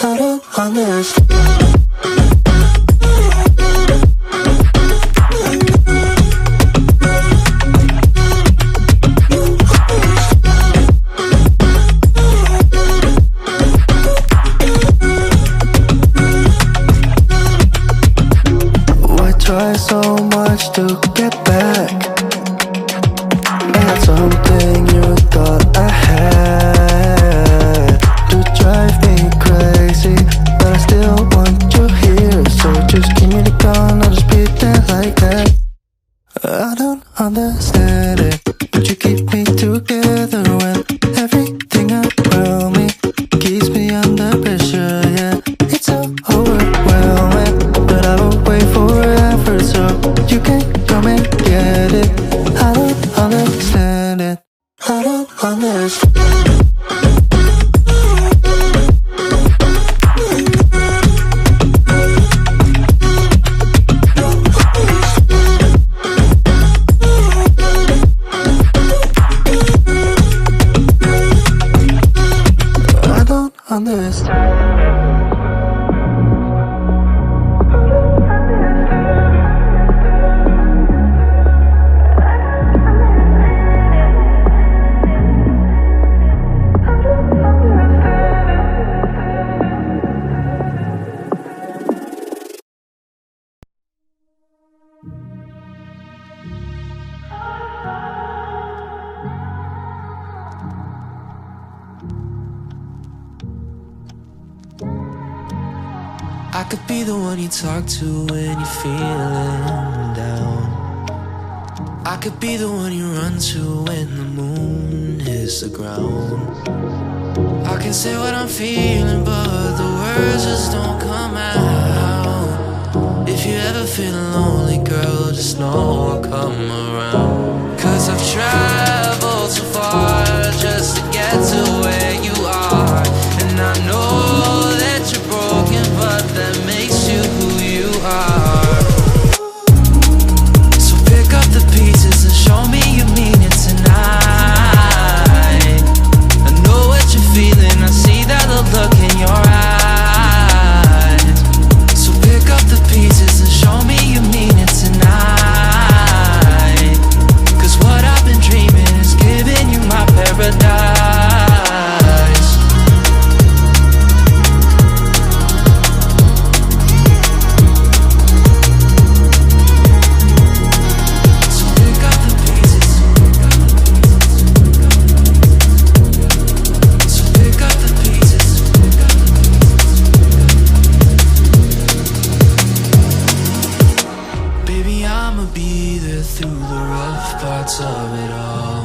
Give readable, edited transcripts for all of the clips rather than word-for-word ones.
I don't understand. Try so much to get back. I had something you thought I had to drive me crazy, but I still want you here. So just give me the gun, I'll just pretend like that. I don't understand it, but you keep me together when everything around me keeps me under pressure. Yeah, it's so overwhelming, but I will wait forever so you can come and get it. I don't understand it. I don't understand. I could be the one you talk to when you're feeling down. I could be the one you run to when the moon hits the ground. I can say what I'm feeling, but the words just don't come out. If you ever feel lonely, girl, just know I'll come around. 'Cause I've traveled so far just to get to where you are. And I know that you're broken, but that makes you who you are. So pick up the pieces and show me you mean it tonight. I know what you're feeling, I see that look in your eyes. So pick up the pieces and show me you mean it tonight. 'Cause what I've been dreaming is giving you my paradise. Through the rough parts of it all,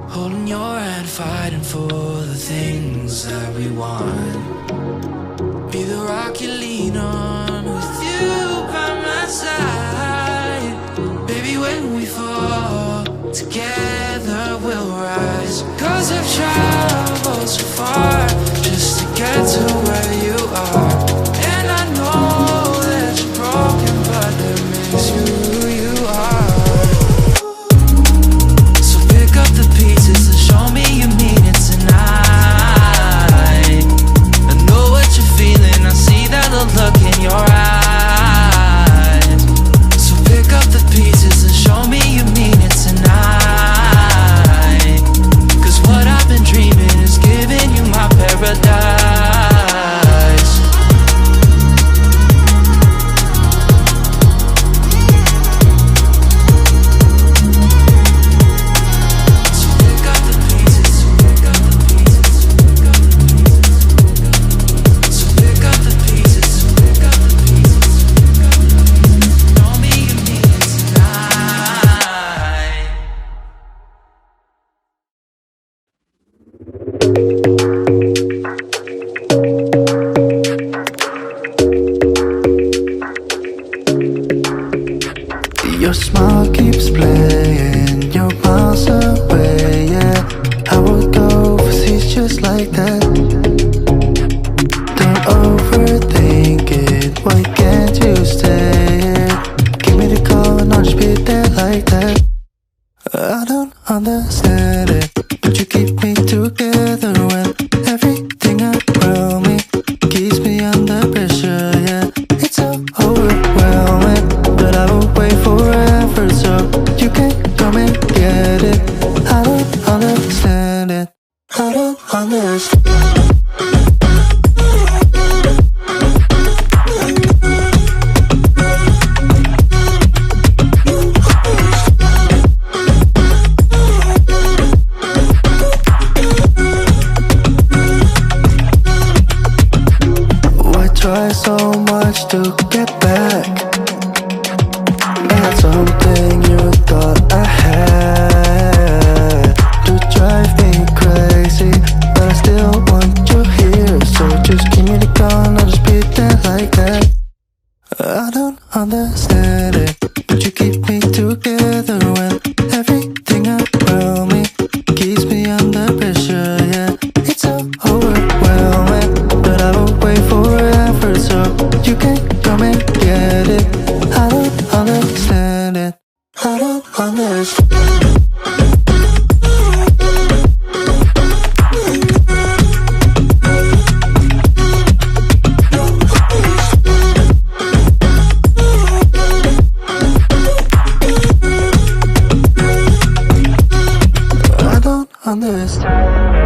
holding your hand, fighting for the things that we want. Be the rock you lean on, with you by my side. Baby, when we fall, together we'll rise. 'Cause I've traveled so far just to get to where you are. And I know that you're broken, but that makes you who you are. So pick up the pieces and show me you mean it tonight. I know what you're feeling, I see that look in your eyes. So pick up the pieces and show me you mean it tonight. 'Cause what I've been dreaming is giving you my best. try so much to get back at something you thought I had. You drive me crazy, but I still want you here. So just give me the gun, I'll just pretend like that. I don't understand it, but you keep me together when everything around me keeps me under pressure. Yeah, it's so overwhelming, but I will wait forever so you can come and get it. I don't understand it. I don't understand. I don't understand.